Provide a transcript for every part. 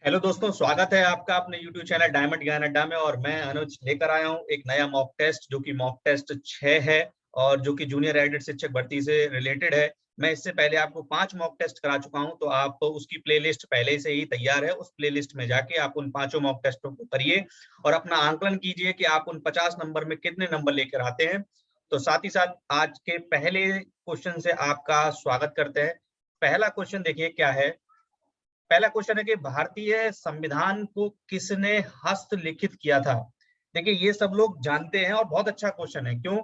Hello दोस्तों, स्वागत है आपका अपने YouTube चैनल डायमंड ज्ञान अड्डा में। और मैं अनुज लेकर आया हूं एक नया मॉक टेस्ट जो कि मॉक टेस्ट 6 है और जो कि जूनियर एडेड शिक्षक भर्ती से रिलेटेड है। मैं इससे पहले आपको 5 मॉक टेस्ट करा चुका हूं, तो आप उसकी प्लेलिस्ट पहले से ही तैयार है। उस प्लेलिस्ट में जाके आप उन 5 मॉक टेस्टों को करिए और अपना आंकलन कीजिए कि आप उन 50 नंबर में कितने नंबर लेकर आते हैं। तो साथ ही साथ आज के पहले क्वेश्चन से आपका स्वागत करते हैं। पहला क्वेश्चन देखिए क्या है। पहला क्वेश्चन है कि भारतीय संविधान को किसने हस्तलिखित किया था। देखिए ये सब लोग जानते हैं और बहुत अच्छा क्वेश्चन है। क्यों?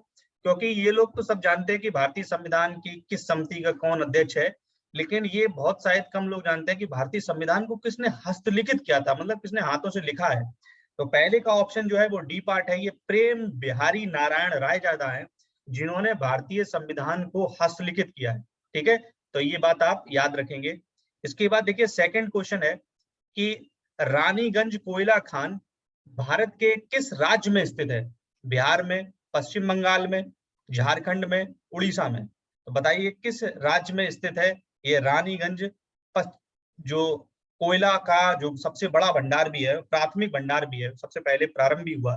क्योंकि ये लोग तो सब जानते हैं कि भारतीय संविधान की किस समिति का कौन अध्यक्ष है, लेकिन ये बहुत शायद कम लोग जानते हैं कि भारतीय संविधान को किसने हस्तलिखित किया था, मतलब किसने हाथों से लिखा है। तो पहले का ऑप्शन जो है वो डी पार्ट है। ये प्रेम बिहारी नारायण रायजादा है जिन्होंने भारतीय संविधान को हस्तलिखित किया है। ठीक है, तो ये बात आप याद रखेंगे। इसके बाद देखिए सेकंड क्वेश्चन है कि रानीगंज कोयला खान भारत के किस राज्य में स्थित है। बिहार में, पश्चिम बंगाल में, झारखंड में, उड़ीसा में। तो बताइए किस राज्य में स्थित है ये रानीगंज। जो कोयला का जो सबसे बड़ा भंडार भी है, प्राथमिक भंडार भी है, सबसे पहले प्रारंभ भी हुआ,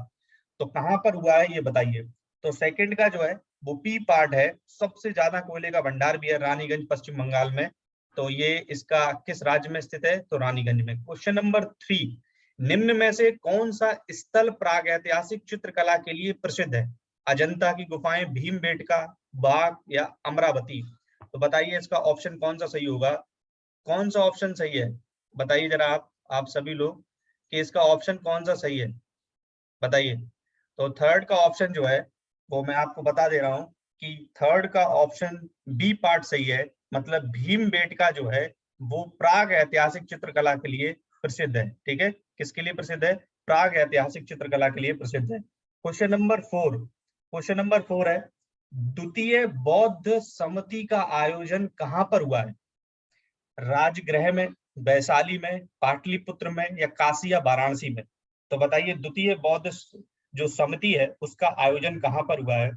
तो कहां पर हुआ है ये बताइए। तो सेकंड का जो है वो पी पार्ट है। सबसे ज्यादा कोयले का भंडार भी है रानीगंज पश्चिम बंगाल में। तो ये इसका किस राज्य में स्थित है? तो रानीगंज में। क्वेश्चन नंबर 3, निम्न में से कौन सा स्थल प्रागैतिहासिक चित्रकला के लिए प्रसिद्ध है? अजंता की गुफाएं, भीमबेटका, बाग या अमरावती। तो बताइए इसका ऑप्शन कौन सा सही होगा। कौन सा ऑप्शन सही है बताइए जरा आप सभी लोग कि इसका ऑप्शन कौन सा सही है बताइए। तो थर्ड का ऑप्शन जो है वो मैं आपको बता दे रहा हूं कि थर्ड का ऑप्शन बी पार्ट सही है। मतलब भीमबेटका जो है वो प्राग ऐतिहासिक चित्रकला के लिए प्रसिद्ध है। ठीक है, किसके लिए प्रसिद्ध है? प्राग ऐतिहासिक चित्रकला के लिए प्रसिद्ध है। क्वेश्चन नंबर 4 है, द्वितीय बौद्ध सम्मति का आयोजन कहां पर हुआ है? राजगृह में, वैशाली में, पाटलिपुत्र में या काशी या वाराणसी में। तो बताइए द्वितीय बौद्ध जो समिति है उसका आयोजन कहां पर हुआ है?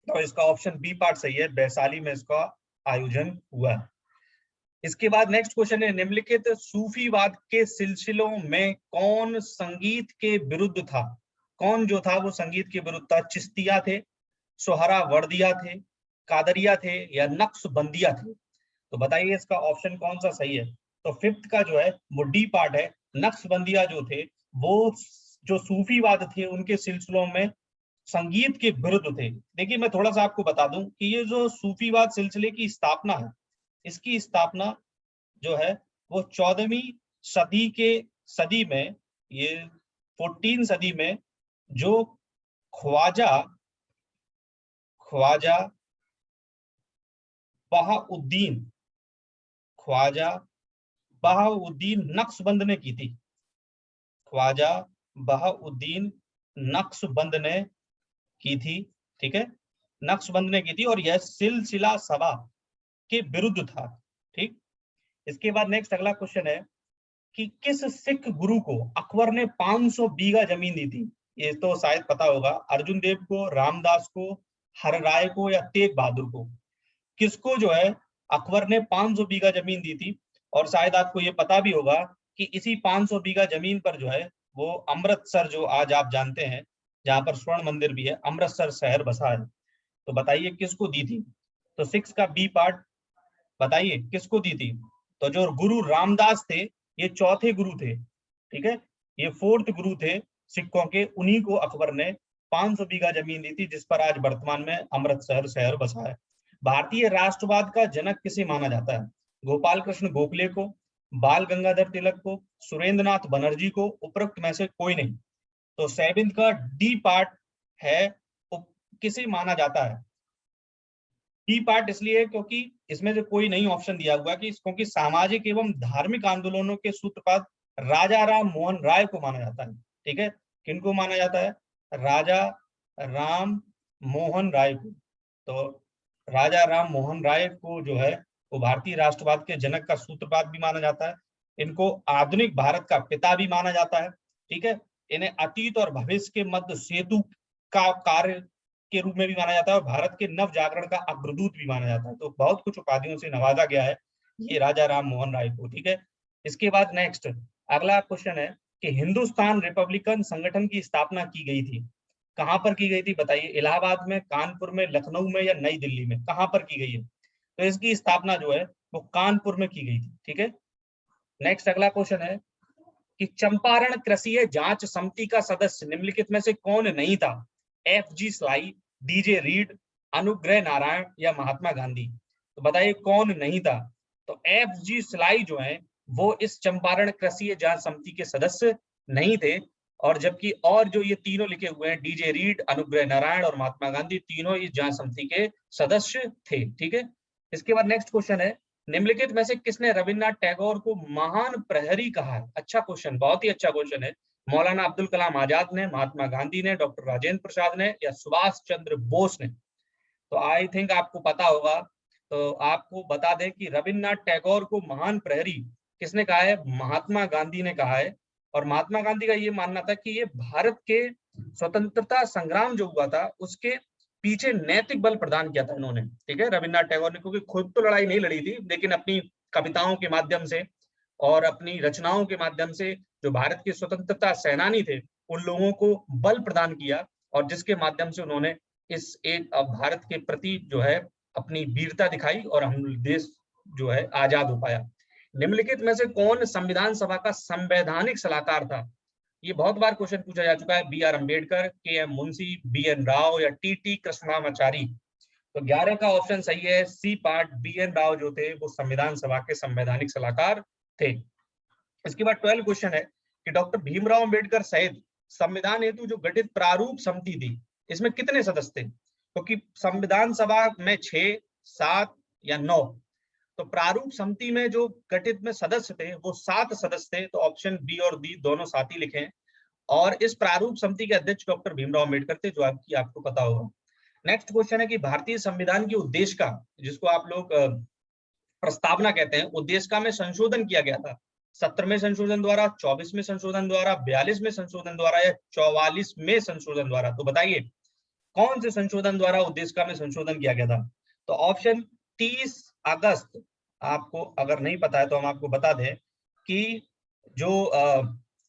तो इसका ऑप्शन बी पार्ट सही है, वैशाली में इसका आयोजन हुआ है। इसके बाद नेक्स्ट क्वेश्चन है, निम्नलिखित सूफीवाद के सिलसिलों में कौन संगीत के विरुद्ध था? कौन जो था वो संगीत के विरुद्ध था? चिश्तिया थे, सोहरावर्दिया थे, कादरिया थे या नक्शबंदिया थे। तो बताइए इसका ऑप्शन कौन सा सही है। तो फिफ्थ का जो है वो डी पार्ट है। नक्शबंदिया जो थे वो जो सूफीवाद थे उनके सिलसिलों में संगीत के विरुद्ध थे। देखिए मैं थोड़ा सा आपको बता दूं कि ये जो सूफीवाद सिलसिले की स्थापना है, इसकी स्थापना जो है वो 14वीं सदी में, ये 14 सदी में जो ख्वाजा ख्वाजा बहाउद्दीन ख्वाजा बहाउद्दीन नक्शबंद ने की थी। ख्वाजा बहाउद्दीन नक्शबंद ने की थी। ठीक है, नक्शबंद ने की थी और यह सिलसिला सभा के विरुद्ध था। ठीक, इसके बाद नेक्स्ट अगला क्वेश्चन है कि किस सिख गुरु को अकबर ने 500 बीघा जमीन दी थी? ये तो शायद पता होगा, अर्जुन देव को, रामदास को, हर राय को या तेग बहादुर को। किसको जो है अकबर ने 500 बीघा जमीन दी थी? और शायद आपको ये पता भी होगा कि इसी 500 बीघा जमीन पर जो है वो अमृतसर, जो आज आप जानते हैं जहां पर स्वर्ण मंदिर भी है, अमृतसर शहर बसा है। तो बताइए किसको दी थी। तो 6 का बी पार्ट बताइए किसको दी थी। तो जो गुरु रामदास थे ये चौथे गुरु थे। ठीक है, ये फोर्थ गुरु थे सिखों के, उन्हीं को अकबर ने 500 बीघा जमीन दी थी जिस पर आज वर्तमान में अमृतसर शहर बसा है। भारतीय राष्ट्रवाद का जनक किसे माना जाता है? गोपाल कृष्ण गोखले को, बाल गंगाधर तिलक को, सुरेंद्रनाथ बनर्जी को, उपरोक्त में से कोई नहीं। तो 7 का डी पार्ट है, किसे माना जाता है? डी पार्ट इसलिए क्योंकि इसमें से कोई नहीं ऑप्शन दिया हुआ कि क्योंकि सामाजिक एवं धार्मिक आंदोलनों के सूत्रपात राजा राम मोहन राय को माना जाता है। ठीक है, किनको माना जाता है? राजा राम मोहन राय को। तो राजा राम मोहन राय को जो है वो भारतीय राष्ट्रवाद के जनक का सूत्रपात भी माना जाता है। इनको आधुनिक भारत का पिता भी माना जाता है। ठीक है, इन्हें अतीत और भविष्य के मध्य सेतु का कार्य के रूप में भी माना जाता है और भारत के नव जागरण का अग्रदूत भी माना जाता है। तो बहुत कुछ उपाधियों से नवाजा गया है ये राजा राम मोहन राय को। ठीक है, इसके बाद नेक्स्ट अगला क्वेश्चन है कि हिंदुस्तान रिपब्लिकन संगठन की स्थापना की गई थी, कहां पर की गई थी बताइए? इलाहाबाद में, कानपुर में, लखनऊ में या नई दिल्ली में? कहां पर की गई है? तो इसकी स्थापना जो है वो कानपुर में की गई थी। ठीक है, नेक्स्ट अगला क्वेश्चन है कि चंपारण कृषि जांच समिति का सदस्य निम्नलिखित में से कौन नहीं था? FG sly, DJ read, Anugrah Narayan या महात्मा गांधी? तो बताइए कौन नहीं था? तो FG स्लाई जो है वो इस चंपारण कृषि जांच समिति के सदस्य नहीं थे, और जबकि और जो ये तीनों लिखे हुए हैं, DJ रीड, अनुग्रह नारायण और महात्मा गांधी, तीनों इस जांच समिति के सदस्य थे। ठीक है, इसके बाद नेक्स्ट क्वेश्चन है, निम्नलिखित में से किसने रविन्द्रनाथ टैगोर को महान प्रहरी कहा है? अच्छा क्वेश्चन, बहुत ही अच्छा क्वेश्चन है। मौलाना अब्दुल कलाम आजाद ने, महात्मा गांधी ने, डॉक्टर राजेंद्र प्रसाद ने या सुभाष चंद्र बोस ने? तो आई थिंक आपको पता होगा, तो आपको बता दें कि रविन्द्रनाथ टैगोर को महान प्रहरी किसने कहा है? महात्मा गांधी ने कहा है। और महात्मा गांधी का ये मानना था कि ये भारत के स्वतंत्रता संग्राम जो हुआ था उसके पीछे नैतिक बल प्रदान किया था इन्होंने। ठीक है, रविन्द्रनाथ टैगोर ने, क्योंकि खुद तो लड़ाई नहीं लड़ी थी, लेकिन अपनी कविताओं के माध्यम से और अपनी रचनाओं के माध्यम से जो भारत के स्वतंत्रता सेनानी थे उन लोगों को बल प्रदान किया, और जिसके माध्यम से उन्होंने इस एक भारत के प्रति जो है अपनी वीरता दिखाई और हम देश जो है आजाद हो पाया। निम्नलिखित में से कौन संविधान सभा का संवैधानिक सलाहकार था? ये बहुत बार क्वेश्चन पूछा जा चुका है। BR Ambedkar, KM Munshi, BN Rao या TT कृष्णमाचारी? तो 11 का ऑप्शन सही है, सी पार्ट। BN राव जो थे वो संविधान सभा के संवैधानिक सलाहकार थे। इसके बाद 12 क्वेश्चन है कि डॉक्टर भीमराव अम्बेडकर सहित संविधान हेतु जो गठित प्रारूप समिति थी, इसमें कितने सदस्य थे? क्योंकि संविधान सभा में 6, 7 या 9, तो प्रारूप समिति में जो गठित में सदस्य थे वो 7 सदस्य थे। तो ऑप्शन बी और डी दोनों साथ ही लिखे हैं, और इस प्रारूप समिति के अध्यक्ष डॉक्टर भीमराव अम्बेडकर थे, जो आपको पता होगा। नेक्स्ट क्वेश्चन है कि भारतीय संविधान की उद्देशिका, जिसको आप लोग प्रस्तावना कहते हैं, उद्देशिका में संशोधन किया गया था 17वें संशोधन द्वारा, 24वें संशोधन द्वारा, 42वें संशोधन द्वारा या 44वें संशोधन द्वारा? तो बताइए कौन से संशोधन द्वारा उद्देशिका में संशोधन किया गया था? तो ऑप्शन 30 अगस्त, आपको अगर नहीं पता है तो हम आपको बता दें कि जो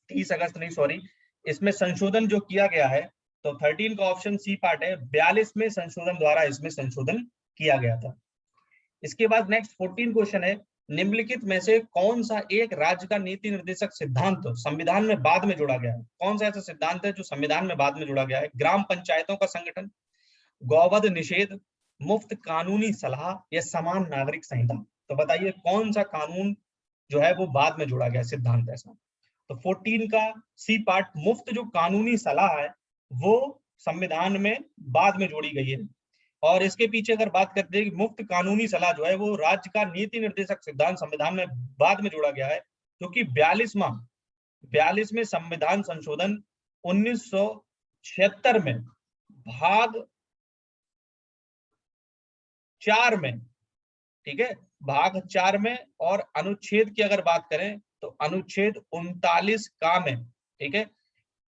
30 अगस्त नहीं, सॉरी, इसमें संशोधन जो किया गया है, तो 13 का ऑप्शन सी पार्ट है, 42वें संशोधन द्वारा इसमें संशोधन किया गया था। इसके बाद नेक्स्ट 14 क्वेश्चन है, निम्नलिखित में से कौन सा एक राज्य का नीति निर्देशक सिद्धांत संविधान में बाद में जोड़ा गया है? कौन सा ऐसा सिद्धांत है जो संविधान में बाद में जोड़ा गया है? ग्राम पंचायतों का संगठन, गौवध निषेध, मुफ्त कानूनी सलाह या समान नागरिक संहिता? तो बताइए कौन सा कानून जो है वो बाद में जोड़ा गया सिद्धांत ऐसा? तो 14 का सी पार्ट, मुफ्त जो कानूनी सलाह है वो संविधान में बाद में जोड़ी गई है। और इसके पीछे अगर बात करते हैं कि मुफ्त कानूनी सलाह जो है वो राज्य का नीति निर्देशक सिद्धांत संविधान में बाद में जोड़ा गया है, क्योंकि 42वें संविधान संशोधन 1976 में भाग 4 में, ठीक है, भाग 4 में, और अनुच्छेद की अगर बात करें तो अनुच्छेद 39 का में, ठीक है,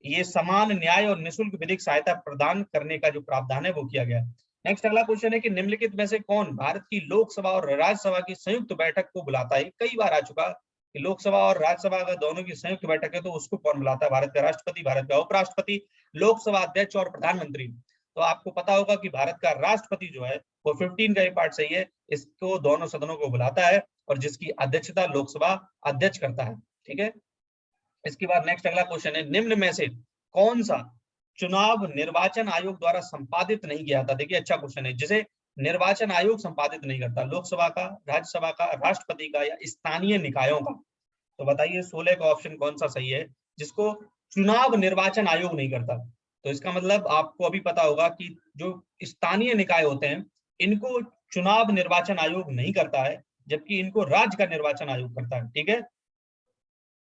ये समान न्याय और निःशुल्क विधिक सहायता प्रदान करने का जो प्रावधान है वो किया गया है। नेक्स्ट अगला क्वेश्चन है कि निम्नलिखित में से कौन भारत की लोकसभा और राज्यसभा की संयुक्त बैठक को बुलाता है? कई बार आ चुका कि लोकसभा और राज्यसभा अगर दोनों की संयुक्त बैठक है तो उसको कौन बुलाता है? भारत का राष्ट्रपति, भारत का उपराष्ट्रपति, लोकसभा अध्यक्ष और प्रधानमंत्री। तो आपको पता होगा कि भारत का राष्ट्रपति जो है वो 15 का ये पार्ट सही है, इसको दोनों सदनों को बुलाता है और जिसकी अध्यक्षता लोकसभा अध्यक्ष करता है। ठीक है, इसके बाद नेक्स्ट अगला क्वेश्चन है, निम्न में से कौन सा चुनाव निर्वाचन आयोग द्वारा संपादित नहीं किया था? देखिए अच्छा क्वेश्चन है, जिसे निर्वाचन आयोग संपादित नहीं करता, लोकसभा का, राज्यसभा का, राष्ट्रपति का या स्थानीय निकायों का? तो बताइए 16 का ऑप्शन कौन सा सही है जिसको चुनाव निर्वाचन आयोग नहीं करता? तो इसका मतलब आपको अभी पता होगा कि जो स्थानीय निकाय होते हैं इनको चुनाव निर्वाचन आयोग नहीं करता है, जबकि इनको राज्य का निर्वाचन आयोग करता है। ठीक है,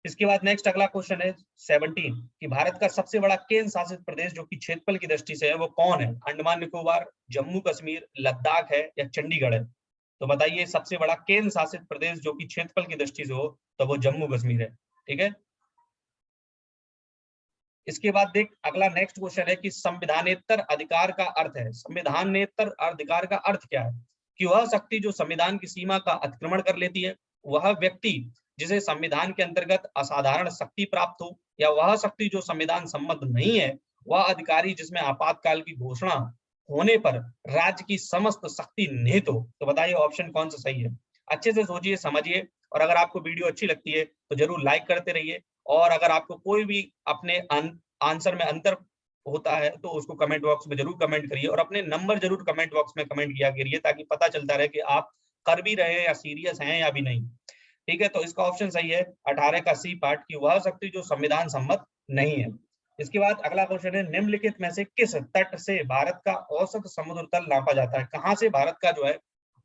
इसके बाद नेक्स्ट अगला क्वेश्चन है 17 कि भारत का सबसे बड़ा केंद्र शासित प्रदेश जो कि क्षेत्रफल की दृष्टि से है वो कौन है? अंडमान निकोबार, जम्मू कश्मीर, लद्दाख है या चंडीगढ़ है? तो बताइए सबसे बड़ा केंद्र शासित प्रदेश जो कि क्षेत्रफल की दृष्टि से हो तो वो जम्मू कश्मीर है। ठीक है, इसके बाद देख अगला नेक्स्ट क्वेश्चन है कि संविधानेतर अधिकार का अर्थ है, संविधानेतर अधिकार का अर्थ क्या है? कि वह शक्ति जो संविधान की सीमा का अतिक्रमण कर लेती है, वह व्यक्ति जिसे संविधान के अंतर्गत असाधारण शक्ति प्राप्त हो, या वह शक्ति जो संविधान सम्मत नहीं है, वह अधिकारी जिसमें आपातकाल की घोषणा होने पर राज्य की समस्त शक्ति निहित हो। तो बताइए ऑप्शन कौन सा सही है। अच्छे से सोचिए, समझिए, और अगर आपको वीडियो अच्छी लगती है तो जरूर लाइक करते रहिए, और अगर आपको कोई भी अपने आंसर में अंतर होता है तो उसको कमेंट बॉक्स में जरूर कमेंट करिए, और अपने नंबर जरूर कमेंट बॉक्स में कमेंट किया करिए, ताकि पता चलता रहे कि आप कर भी रहे हैं या सीरियस हैं या भी नहीं। ठीक है, तो इसका ऑप्शन सही है 18 का सी पार्ट की वह शक्ति जो संविधान सम्मत नहीं है। इसके बाद अगला क्वेश्चन है, निम्नलिखित में से किस तट से भारत का औसत समुद्र तल नापा जाता है। कहां से भारत का जो है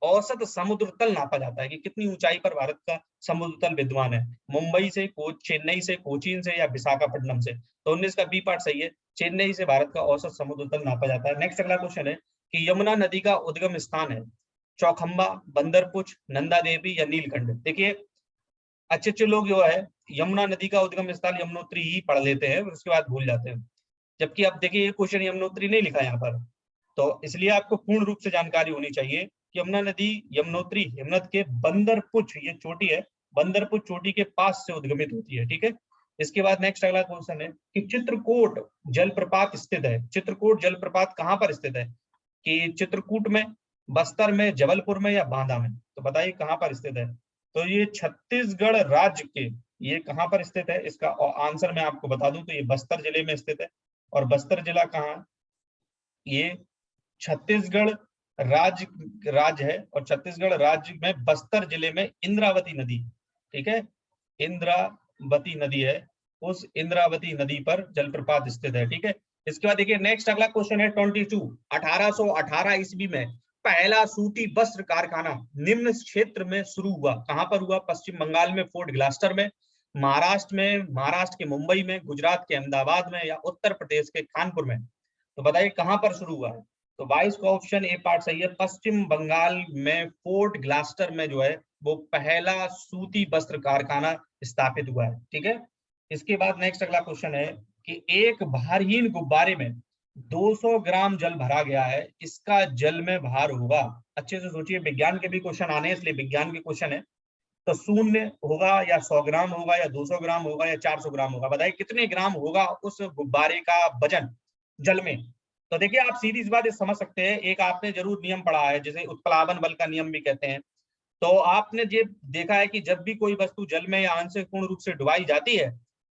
औसत समुद्र तल नापा जाता है, कि कितनी ऊंचाई पर भारत का समुद्र तल विद्यमान है। मुंबई से, चेन्नई से, कोचीन से, या विशाखापट्टनम से। तो 19 का बी पार्ट सही है, चेन्नई से भारत का औसत समुद्र तल नापा जाता है। नेक्स्ट अगला क्वेश्चन है कि यमुना नदी का उद्गम स्थान है चौखंबा, बंदरपुछ, नंदा देवी या नीलकंठ। देखिए अच्छे अच्छे लोग जो है यमुना नदी का उद्गम स्थल यमुनोत्री ही पढ़ लेते हैं, उसके बाद भूल जाते हैं, जबकि अब देखिए ये क्वेश्चन यमुनोत्री नहीं लिखा है यहाँ पर, तो इसलिए आपको पूर्ण रूप से जानकारी होनी चाहिए कि यमुना नदी यमुनोत्री हिमनद के बंदरपुछ, ये चोटी है, बंदरपुछ चोटी के पास से उद्गमित होती है। ठीक है, इसके बाद नेक्स्ट अगला क्वेश्चन है कि चित्रकूट जलप्रपात स्थित है। चित्रकूट जलप्रपात कहाँ पर स्थित है, कि चित्रकूट में, बस्तर में, जबलपुर में, या बांदा में। तो बताइए कहाँ पर स्थित है। तो ये छत्तीसगढ़ राज्य के, ये कहाँ पर स्थित है, इसका आंसर मैं आपको बता दूं तो ये बस्तर जिले में स्थित है। और बस्तर जिला कहाँ, ये छत्तीसगढ़ राज्य है, और छत्तीसगढ़ राज्य में बस्तर जिले में इंद्रावती नदी, ठीक है, इंद्रावती नदी है, उस इंद्रावती नदी पर जलप्रपात स्थित है। ठीक है, इसके बाद देखिए नेक्स्ट अगला क्वेश्चन है 22, 1818 ईस्वी में पहला सूती वस्त्र कारखाना निम्न क्षेत्र में शुरू हुआ। कहां पर हुआ, पश्चिम बंगाल में फोर्ट ग्लास्टर में, महाराष्ट्र के मुंबई में, गुजरात के अहमदाबाद में, या उत्तर प्रदेश के कानपुर में। तो बताइए कहां पर शुरू हुआ है। तो 22 का ऑप्शन ए पार्ट सही है, पश्चिम बंगाल में फोर्ट ग्लास्टर में जो है वो पहला सूती वस्त्र कारखाना स्थापित हुआ है। ठीक है, इसके बाद नेक्स्ट अगला क्वेश्चन है कि एक भारहीन गुब्बारे में 200 ग्राम जल भरा गया है, इसका जल में भार होगा। अच्छे से सोचिए, विज्ञान के भी क्वेश्चन आने हैं, इसलिए विज्ञान के क्वेश्चन है। तो शून्य होगा, या 100 ग्राम होगा, या 200 ग्राम होगा, या 400 ग्राम होगा। बताइए कितने ग्राम होगा उस गुब्बारे का वजन जल में। तो देखिए आप सीधी सी बात समझ सकते हैं, एक आपने जरूर नियम पढ़ा है जिसे उत्प्लावन बल का नियम भी कहते हैं। तो आपने ये देखा है कि जब भी कोई वस्तु जल में या आंशिक पूर्ण रूप से डुबाई जाती है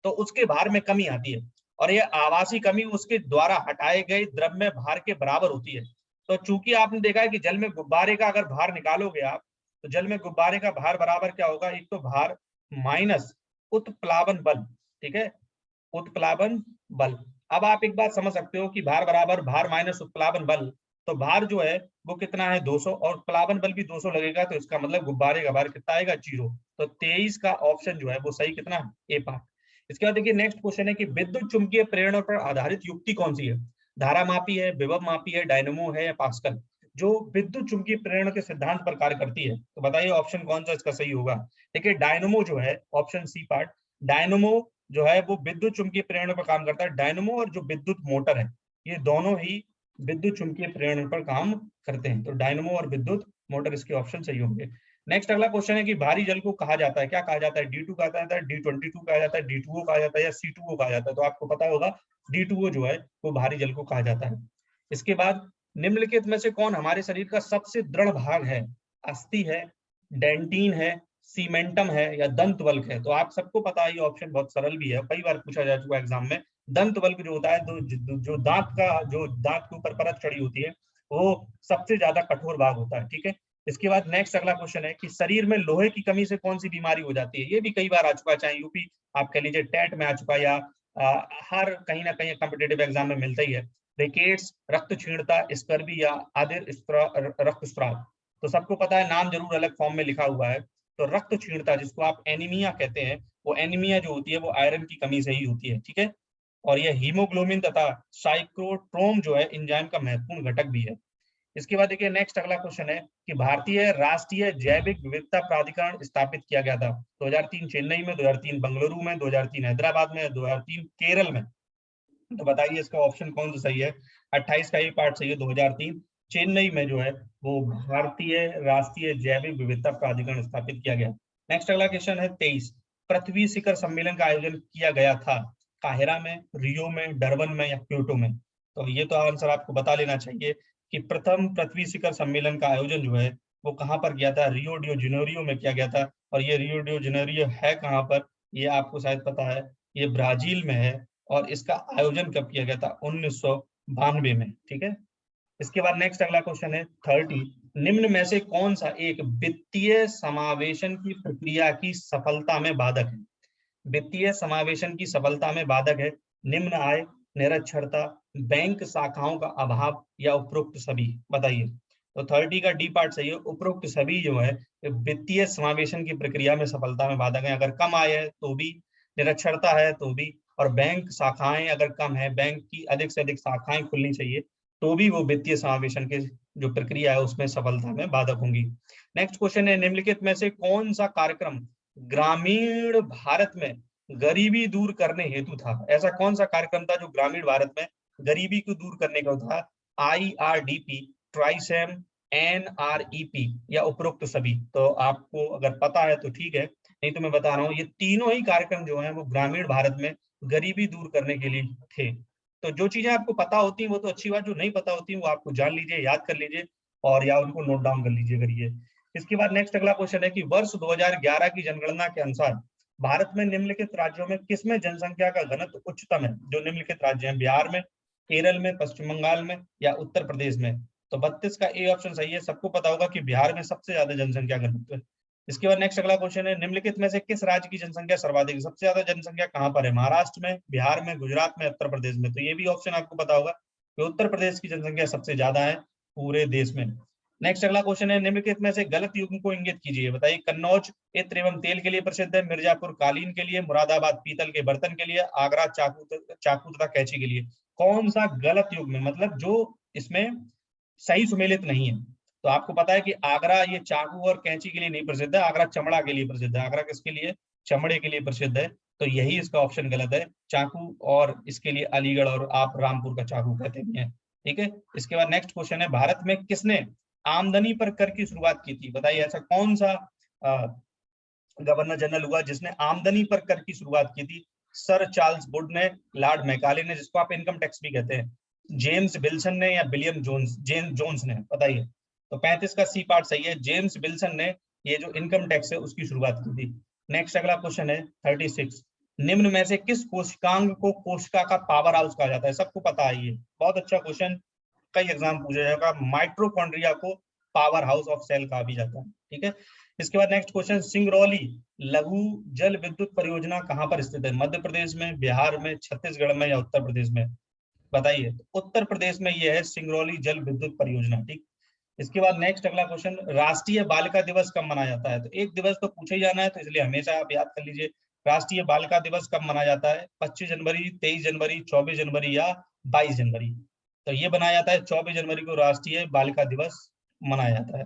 तो उसके भार में कमी आती है, और यह आवासी कमी उसके द्वारा हटाए गए द्रव्य भार के बराबर होती है। तो चूंकि आपने देखा है कि जल में गुब्बारे का अगर भार निकालोगे आप, तो जल में गुब्बारे का भार बराबर क्या होगा, एक तो भार माइनस उत्प्लावन बल। ठीक है, उत्प्लावन बल। अब आप एक बात समझ सकते हो कि भार बराबर भार माइनस उत्प्लावन बल, तो भार जो है वो कितना है 200, और उत्प्लावन बल भी 200 लगेगा, तो इसका मतलब गुब्बारे का भार कितना आएगा 0। तो 23 का ऑप्शन जो है वो सही कितना है, ए पार्ट। इसके बाद देखिए नेक्स्ट क्वेश्चन है कि विद्युत चुंबकीय प्रेरण पर आधारित युक्ति कौन सी है। धारा मापी है, विभव मापी है, डायनेमो है, या पास्कल। जो विद्युत चुंबकीय प्रेरण के सिद्धांत पर कार्य करती है। तो बताइए ऑप्शन कौन सा इसका सही होगा। देखिए डायनेमो जो है, ऑप्शन सी पार्ट, डायनेमो जो है वो विद्युत चुंबकीय प्रेरण पर काम करता है। डायनेमो और जो विद्युत मोटर है, ये दोनों ही विद्युत चुंबकीय प्रेरण पर काम करते हैं। तो डायनेमो और विद्युत मोटर इसके ऑप्शन सही होंगे। नेक्स्ट अगला क्वेश्चन है कि भारी जल को कहा जाता है, क्या कहा जाता है, D2 कहा जाता है, D22 कहा जाता है, D2O कहा जाता है, या C2O कहा जाता है। तो आपको पता होगा D2O जो है वो भारी जल को कहा जाता है। इसके बाद निम्नलिखित में से कौन हमारे शरीर का सबसे दृढ़ भाग है। अस्थि है, डेंटिन है, सीमेंटम है, या दंत बल्क है। तो आप सबको पता है, ये ऑप्शन बहुत सरल भी है, कई बार पूछा जा चुका है एग्जाम में। दंत बल्क जो होता है, तो जो दांत के ऊपर परत चढ़ी होती है, वो सबसे ज्यादा कठोर भाग होता है। ठीक है, इसके बाद नेक्स्ट अगला क्वेश्चन है कि शरीर में लोहे की कमी से कौन सी बीमारी हो जाती है। ये भी कई बार आ चुका है, चाहे यूपी आप कह लीजिए टेट में आ चुका है, या हर कहीं ना कहीं कॉम्पिटेटिव एग्जाम में मिलता ही है। रिकेट्स, रक्त क्षीणता, स्कर्वी, या आदिर रक्तस्राव। तो सबको पता है, नाम जरूर अलग फॉर्म में लिखा हुआ है। तो रक्त क्षीणता, जिसको आप एनीमिया कहते हैं, वो एनीमिया जो होती है वो आयरन की कमी से ही होती है। ठीक है, और यह हीमोग्लोबिन तथा साइक्लोट्रोम जो है एंजाइम का महत्वपूर्ण घटक भी है। इसके बाद देखिए नेक्स्ट अगला क्वेश्चन है कि भारतीय राष्ट्रीय जैविक विविधता प्राधिकरण स्थापित किया गया था। 2003 चेन्नई में, 2003 बंगलुरु में, 2003 हैदराबाद में, 2003 केरल में। तो बताइए इसका ऑप्शन कौन सा सही है। 28 का ये पार्ट सही है, 2003 चेन्नई में जो है वो भारतीय राष्ट्रीय जैविक विविधता प्राधिकरण स्थापित किया गया। नेक्स्ट अगला क्वेश्चन है 23, पृथ्वी शिखर सम्मेलन का आयोजन किया गया था काहिरा में, रियो में, डरबन में या क्योटो में? तो ये तो आंसर आपको बता लेना चाहिए कि प्रथम पृथ्वी शिखर सम्मेलन का आयोजन जो है वो कहाँ पर किया था, रियो डी जेनेरियो में किया गया था। और ये रियो डी जेनेरियो है कहाँ पर, ये आपको शायद पता है, ये ब्राजील में है। और इसका आयोजन कब किया गया था, 1992 में। ठीक है, इसके बाद नेक्स्ट अगला क्वेश्चन है 30, निम्न में से कौन सा एक वित्तीय समावेशन की प्रक्रिया की सफलता में बाधक है? वित्तीय समावेशन की सफलता में बाधक है निम्न आय, निरक्षरता, बैंक शाखाओं का अभाव या उपरोक्त सभी? बताइए। तो 30 का डी पार्ट सही है, उपरोक्त सभी जो है वित्तीय समावेशन की प्रक्रिया में सफलता में बाधक है। अगर कम आय है तो भी, निरक्षरता है तो भी, और बैंक शाखाएं अगर कम है, बैंक की अधिक से अधिक शाखाएं खुलनी चाहिए तो भी वो वित्तीय समावेशन के जो प्रक्रिया है उसमें सफलता में बाधक होंगी। नेक्स्ट क्वेश्चन है, निम्नलिखित में से कौन सा कार्यक्रम ग्रामीण भारत में गरीबी दूर करने हेतु था? ऐसा कौन सा कार्यक्रम था जो ग्रामीण भारत में गरीबी को दूर करने का था? IRDP, ट्राइसेम, NREP या उपरोक्त सभी? तो आपको अगर पता है तो ठीक है, नहीं तो मैं बता रहा हूँ, ये तीनों ही कार्यक्रम जो है वो ग्रामीण भारत में गरीबी दूर करने के लिए थे। तो जो चीजें आपको पता होती हैं वो तो अच्छी बात, जो नहीं पता होती वो आपको जान लीजिए, याद कर लीजिए और या उनको नोट डाउन कर लीजिए करिए। इसके बाद नेक्स्ट अगला क्वेश्चन है कि वर्ष 2011 की जनगणना के अनुसार भारत में निम्नलिखित राज्यों में किसमें जनसंख्या का घनत्व उच्चतम है? जो निम्नलिखित राज्य हैं, बिहार में, केरल में, पश्चिम बंगाल में या उत्तर प्रदेश में? तो 32 का ए ऑप्शन सही है। सबको पता होगा कि बिहार में सबसे ज्यादा जनसंख्या घनत्व है। इसके बाद नेक्स्ट अगला क्वेश्चन है, निम्नलिखित में से किस राज्य की जनसंख्या सर्वाधिक, सबसे ज्यादा जनसंख्या कहां पर है? महाराष्ट्र में, बिहार में, गुजरात में, उत्तर प्रदेश में? तो ये भी ऑप्शन आपको पता होगा कि उत्तर प्रदेश की जनसंख्या सबसे ज्यादा है पूरे देश में। नेक्स्ट अगला क्वेश्चन है, निम्नलिखित में से गलत युग्म को इंगित कीजिए। बताइए। कन्नौज इत्र एवं तेल के लिए प्रसिद्ध है, मिर्जापुर कालीन के लिए, मुरादाबाद पीतल के बर्तन के लिए, आगरा चाकू तथा कैंची के लिए? कौन सा गलत युग्म है, मतलब जो इसमें सही सुमेलित नहीं है? तो आपको पता है कि आगरा ये चाकू और कैंची के लिए नहीं प्रसिद्ध है, आगरा चमड़ा के लिए प्रसिद्ध है। आगरा किसके लिए? चमड़े के लिए प्रसिद्ध है। तो यही इसका ऑप्शन गलत है, चाकू, और इसके लिए अलीगढ़ और आप रामपुर का चाकू कहते हैं। ठीक है, इसके बाद नेक्स्ट क्वेश्चन है, भारत में किसने आमदनी पर कर की शुरुआत की थी? बताइए। ऐसा कौन सा गवर्नर जनरल हुआ जिसने आमदनी पर कर की शुरुआत की थी? सर चार्ल्स वुड ने, लॉर्ड मैकाले ने, जिसको आप इनकम टैक्स भी कहते हैं, जेम्स विल्सन ने या विलियम जोन्स ने? बताइए। तो 35 का सी पार्ट सही है, जेम्स विल्सन ने ये जो इनकम टैक्स है उसकी शुरुआत की थी। नेक्स्ट अगला क्वेश्चन है 36, निम्न में से किस कोशिकांग को कोशिका का पावर हाउस कहा जाता है? सबको पता है, ये बहुत अच्छा क्वेश्चन, कई एग्जाम पूछा जाएगा। माइट्रोकॉन्ड्रिया को पावर हाउस ऑफ सेल कहा भी जाता है। ठीक है, इसके बाद नेक्स्ट क्वेश्चन, सिंगरौली लघु जल विद्युत परियोजना कहां पर स्थित है? मध्य प्रदेश में, बिहार में, छत्तीसगढ़ में या उत्तर प्रदेश में? बताइए। उत्तर प्रदेश में ये है सिंगरौली जल विद्युत परियोजना। ठीक, इसके बाद नेक्स्ट अगला क्वेश्चन, राष्ट्रीय बालिका दिवस कब मनाया जाता है? तो एक दिवस तो पूछा ही जाना है, तो इसलिए हमेशा आप याद कर लीजिए, राष्ट्रीय बालिका दिवस कब मनाया जाता है? 25 जनवरी, 23 जनवरी, 24 जनवरी या 22 जनवरी? तो ये बनाया जाता है 24 जनवरी को राष्ट्रीय बालिका दिवस मनाया जाता है।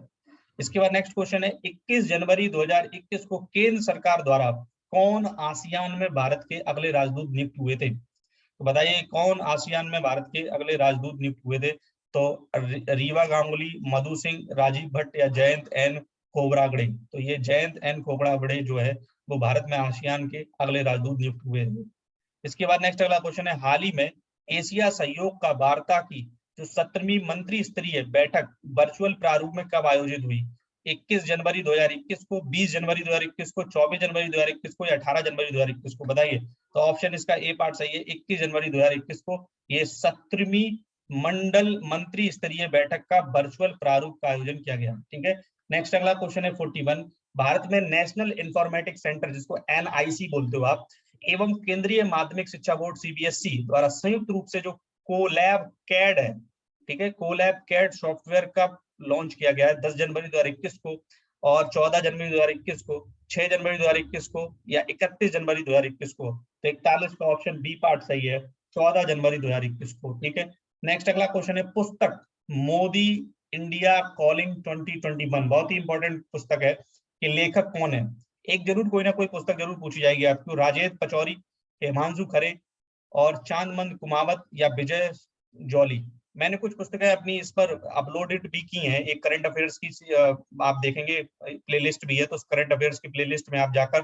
इसके बाद नेक्स्ट क्वेश्चन है, 21 जनवरी 2021 को केंद्र सरकार द्वारा कौन आसियान में भारत के अगले राजदूत नियुक्त हुए थे? तो बताइए, कौन आसियान में भारत के अगले राजदूत नियुक्त हुए थे? तो रीवा गांगुली, मधु सिंह, राजीव भट्ट या जयंत एन खोबरागड़े? तो ये जयंत एन खोबरागड़े जो है वो भारत में आसियान के अगले राजदूत नियुक्त हुए थे। इसके बाद नेक्स्ट अगला क्वेश्चन है, हाल ही में एशिया सहयोग का वार्ता की जो 17वीं मंत्री स्तरीय बैठक वर्चुअल प्रारूप में कब आयोजित हुई? 21 जनवरी 2021 को, 20 जनवरी 2021 को, 24 जनवरी 2021 को या 18 जनवरी 2021 को? बताइए। तो ऑप्शन इसका ए पार्ट सही है, 21 जनवरी 2021 को ये 17वीं मंडल मंत्री स्तरीय बैठक का वर्चुअल प्रारूप का आयोजन किया गया। ठीक है, नेक्स्ट अगला क्वेश्चन है 41, भारत में नेशनल इंफॉर्मेटिक्स सेंटर, जिसको NIC बोलते हो आप, एवं केंद्रीय माध्यमिक शिक्षा बोर्ड CBSE द्वारा संयुक्त रूप से जो कोलैब कैड है, ठीक है, कोलैब कैड सॉफ्टवेयर का लॉन्च किया गया है 10 जनवरी 2021 को और 14 जनवरी 2021 को, 6 जनवरी 2021 को या 31 जनवरी 2021 को? तो 41 का ऑप्शन बी पार्ट सही है, 14 जनवरी 2021 को। ठीक है, नेक्स्ट अगला क्वेश्चन है, पुस्तक मोदी इंडिया कॉलिंग 2021 बहुत ही इंपॉर्टेंट पुस्तक है, कि लेखक कौन है? एक जरूर कोई ना कोई पुस्तक जरूर पूछी जाएगी आपको, राजेंद्र पचौरी, हिमांशु खरे और चांदमन कुमावत या विजय जौली? मैंने कुछ पुस्तकें अपनी इस पर अपलोडेड भी की हैं। एक करंट अफेयर्स की आप देखेंगे प्लेलिस्ट भी है, तो उस करंट अफेयर्स की प्लेलिस्ट में आप जाकर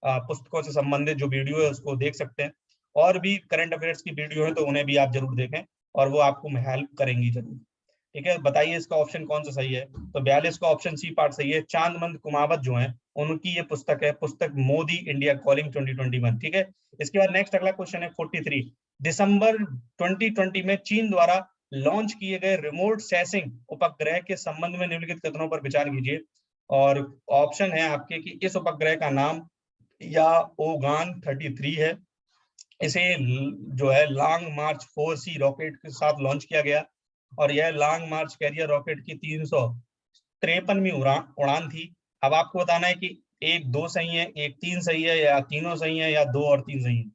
पुस्तकों से संबंधित जो वीडियो है उसको देख सकते हैं। और भी करंट अफेयर्स की वीडियो है तो उन्हें भी आप जरूर देखें, और वो आपको हेल्प करेंगी जरूर। ठीक है, बताइए इसका ऑप्शन कौन सा सही है। तो 42 का ऑप्शन सी पार्ट सही है। चांदमंद कुमावत जो है उनकी ये पुस्तक है, पुस्तक मोदी इंडिया कॉलिंग 2021। ठीक है, इसके बाद नेक्स्ट अगला क्वेश्चन है 43। दिसंबर 2020 में चीन द्वारा लॉन्च किए गए रिमोट सेंसिंग उपग्रह के संबंध में निम्नलिखित कथनों पर विचार कीजिए। और ऑप्शन है आपके कि इस उपग्रह का नाम या ओगान 33 है, इसे जो है लॉन्ग मार्च 4C रॉकेट के साथ लॉन्च किया गया, और यह लॉन्ग मार्च कैरियर रॉकेट की 353वीं उड़ान थी। अब आपको बताना है कि एक दो सही है, एक तीन सही है, या तीनों सही है, या दो और तीन सही है।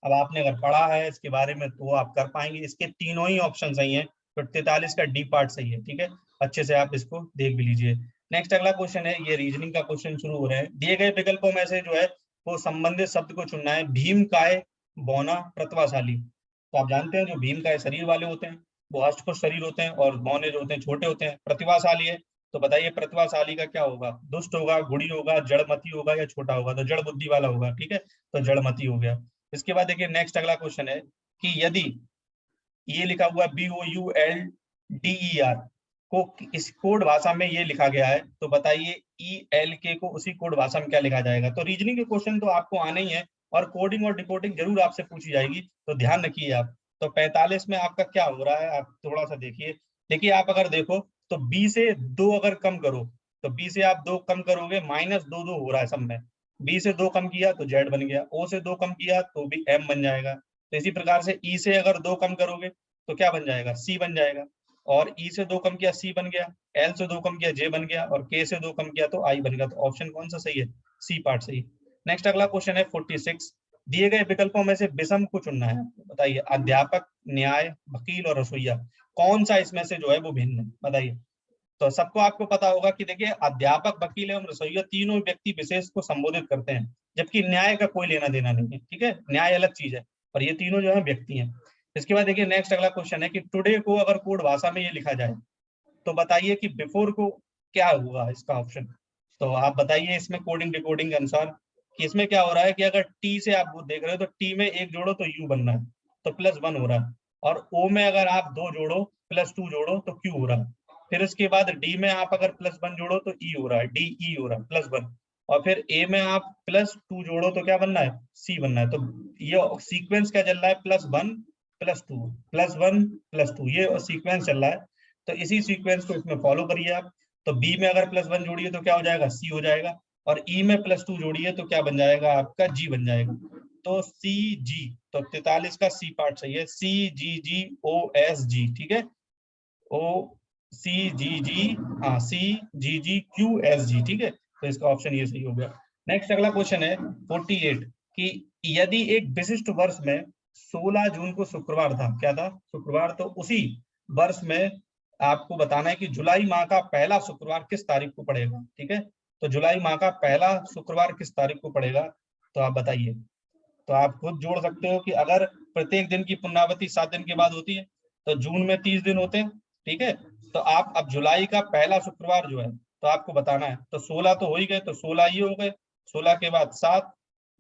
अब आपने अगर पढ़ा है इसके बारे में तो आप कर पाएंगे। इसके तीनों ही ऑप्शन सही है, तो 43 का डी पार्ट सही है। ठीक है, अच्छे से आप इसको देख भी लीजिए। नेक्स्ट अगला क्वेश्चन है, ये रीजनिंग का क्वेश्चन शुरू हो रहे हैं। दिए गए विकल्पों में से जो है वो संबंधित शब्द को चुनना है। भीम काय, बौना, प्रतिभाशाली। तो आप जानते हैं जो भीम काय शरीर वाले होते हैं वो अष्टपुष्ट शरीर होते हैं, और बौने जो होते हैं छोटे होते हैं। प्रतिभाशाली है, तो बताइए प्रतिभाशाली का क्या होगा। दुष्ट होगा, गुड़ी होगा, जड़मती होगा, या छोटा होगा। तो जड़ बुद्धि वाला होगा। ठीक है, तो जड़मती हो गया। इसके बाद देखिए नेक्स्ट अगला क्वेश्चन है कि यदि ये लिखा हुआ BOULDER को इस कोड भाषा में ये लिखा गया है, तो बताइए ELK को उसी कोड भाषा में क्या लिखा जाएगा। तो रीजनिंग के क्वेश्चन तो आपको आने ही है, और कोडिंग और डिकोडिंग जरूर आपसे पूछी जाएगी, तो ध्यान रखिए आप। तो 45 में आपका क्या हो रहा है, आप थोड़ा सा देखिए। देखिए आप अगर देखो तो B से 2 अगर कम करो, तो B से आप 2 कम करोगे, -2 हो रहा है सब में। B से 2 कम किया तो Z बन गया, O से 2 कम किया तो भी M बन जाएगा। तो इसी प्रकार से E से अगर 2 कम करोगे तो क्या बन जाएगा, C बन जाएगा। और E से 2 कम किया C बन गया, L से 2 कम किया J बन गया, और K से 2 कम किया तो I बन गया। तो ऑप्शन कौन सा सही है, C पार्ट सही। नेक्स्ट अगला क्वेश्चन है 46। दिए गए विकल्पों में से विषम को चुनना है। बताइए अध्यापक, न्याय, वकील और रसोईया, कौन सा इसमें से जो है वो भिन्न है, बताइए। तो सबको आपको पता होगा कि देखिए अध्यापक, वकील एवं रसोईया तीनों व्यक्ति विशेष को संबोधित करते हैं, जबकि न्याय का कोई लेना देना नहीं है। ठीक है, न्याय अलग चीज है, और ये तीनों जो है व्यक्ति हैं। इसके बाद देखिए नेक्स्ट अगला क्वेश्चन है कि टुडे को अगर कोड भाषा में ये लिखा जाए, तो बताइए कि बिफोर को क्या होगा इसका ऑप्शन। तो आप बताइए इसमें कोडिंग डिकोडिंग के अनुसार कि इसमें क्या हो रहा है कि अगर टी से आप देख रहे हो तो टी में एक जोड़ो तो यू बनना है, तो +1 हो रहा है। और ओ में अगर आप 2 जोड़ो, +2 जोड़ो तो क्यू हो रहा है। फिर उसके बाद डी में आप अगर +1 जोड़ो तो ई हो रहा है, डी ई हो रहा है, +1। और फिर ए में आप +2 जोड़ो तो क्या बनना है, सी बनना है। तो ये सीक्वेंस क्या चल रहा है, +1 +2 +1 +2, ये सीक्वेंस चल रहा है। तो इसी सीक्वेंस को इसमें फॉलो करिए आप। तो बी में अगर +1 जोड़िए तो क्या हो जाएगा, सी हो जाएगा। और ई में +2 जोड़िए तो क्या बन जाएगा, आपका जी बन जाएगा। तो सी जी, तो 43 का सी पार्ट सही है, CGGOSG। ठीक है, ओ CGG, हाँ CGGQSG। ठीक है, तो इसका ऑप्शन ये सही हो गया। नेक्स्ट अगला क्वेश्चन है 48 कि यदि एक विशिष्ट वर्ष में 16 जून को शुक्रवार था, क्या था, शुक्रवार, तो उसी वर्ष में आपको बताना है कि जुलाई माह का पहला शुक्रवार किस तारीख को पड़ेगा। ठीक है, तो जुलाई माह का पहला शुक्रवार किस तारीख को पड़ेगा, तो आप बताइए। तो आप खुद जोड़ सकते हो कि अगर प्रत्येक दिन की पुनरावृत्ति 7 दिन के बाद होती है, तो जून में 30 दिन होते हैं। ठीक है, तो आप अब जुलाई का पहला शुक्रवार जो है तो आपको बताना है। तो 16 तो हो ही गए, तो 16 ही हो गए। 16 के बाद 7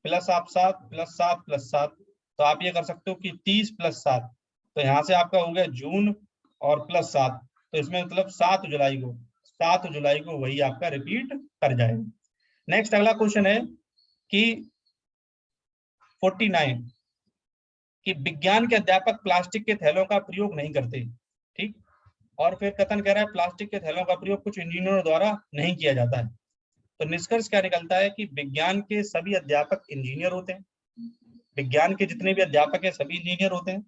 प्लस आप 7 प्लस 7 प्लस 7, तो आप ये कर सकते हो कि 30 + 7, तो यहाँ से आपका हो गया जून और +7, तो इसमें मतलब 7 जुलाई को वही आपका रिपीट कर जाएगा। नेक्स्ट अगला क्वेश्चन है कि 49 कि विज्ञान के अध्यापक प्लास्टिक के थैलों का प्रयोग नहीं करते। ठीक, और फिर कथन कह रहा है प्लास्टिक के थैलों का प्रयोग कुछ इंजीनियरों द्वारा नहीं किया जाता है। तो निष्कर्ष क्या निकलता है कि विज्ञान के सभी अध्यापक इंजीनियर होते हैं। विज्ञान के जितने भी अध्यापक हैं सभी इंजीनियर होते हैं,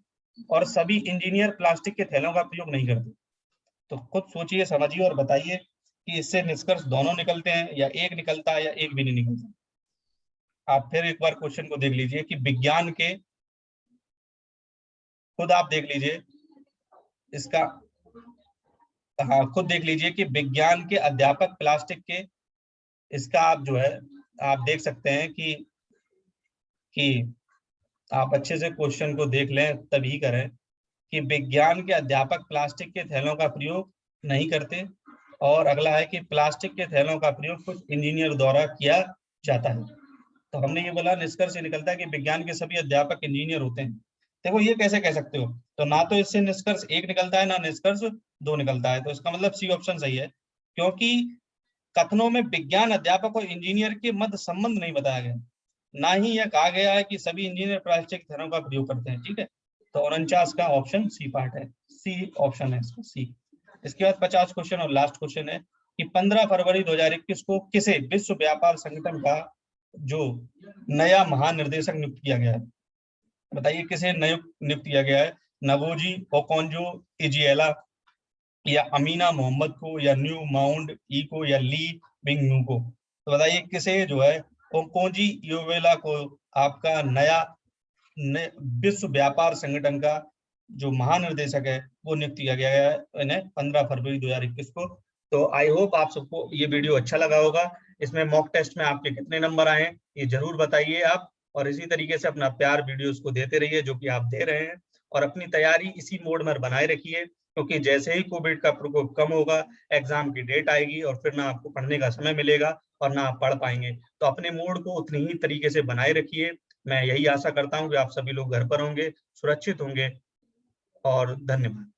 और सभी इंजीनियर प्लास्टिक के थैलों का प्रयोग नहीं करते। तो खुद सोचिए, समझिए और बताइए कि इससे निष्कर्ष दोनों निकलते हैं, या एक निकलता है, या एक भी नहीं निकलता। आप फिर एक बार क्वेश्चन को देख लीजिए कि विज्ञान के, खुद आप देख लीजिए इसका, हाँ खुद देख लीजिए कि विज्ञान के अध्यापक प्लास्टिक के, इसका आप जो है आप देख सकते हैं कि आप अच्छे से क्वेश्चन को देख लें तभी करें। कि विज्ञान के अध्यापक प्लास्टिक के थैलों का प्रयोग नहीं करते, और अगला है कि प्लास्टिक के थैलों का प्रयोग कुछ इंजीनियर द्वारा किया जाता है। तो हमने ये बोला निष्कर्ष ये निकलता है कि विज्ञान के सभी अध्यापक इंजीनियर होते हैं। देखो ये कैसे कह सकते हो, तो ना तो इससे निष्कर्ष 1 निकलता है ना निष्कर्ष 2 निकलता है, तो इसका मतलब सी ऑप्शन सही है, क्योंकि कथनों में विज्ञान अध्यापक और इंजीनियर के मध्य संबंध नहीं बताया गया, ना ही यह कहा गया है कि सभी इंजीनियर प्लास्टिक थैलों का प्रयोग करते हैं। ठीक है, तो 49 का ऑप्शन सी पार्ट है, सी ऑप्शन है इसका, सी। इसके बाद 50 क्वेश्चन और लास्ट क्वेश्चन है कि 15 फरवरी 2021 को किसे विश्व व्यापार संगठन का जो नया महानिर्देशक नियुक्त किया गया है? बताइए किसे नियुक्त किया गया है? नवोजी ओकोंजो इजिएला, या अमीना मोहम्मद को, या न्यू माउंड ई को, या ली बिंग नू को? तो बताइए किसे जो है ओकोंजी इयोवेला को आपका नया विश्व व्यापार संगठन का जो महानिर्देशक है वो नियुक्त किया गया है इन्हें 15 फरवरी 2021 को। तो आई होप आप सबको ये वीडियो अच्छा लगा होगा। इसमें मॉक टेस्ट में आपके कितने नंबर आए ये जरूर बताइए आप, और इसी तरीके से अपना प्यार वीडियोस को देते रहिए जो कि आप दे रहे हैं, और अपनी तैयारी इसी मोड में बनाए रखिए, क्योंकि जैसे ही कोविड का प्रकोप कम होगा एग्जाम की डेट आएगी और फिर ना आपको पढ़ने का समय मिलेगा और ना आप पढ़ पाएंगे। तो अपने मूड को उतनी ही तरीके से बनाए रखिए। मैं यही आशा करता हूँ कि आप सभी लोग घर पर होंगे, सुरक्षित होंगे, और धन्यवाद।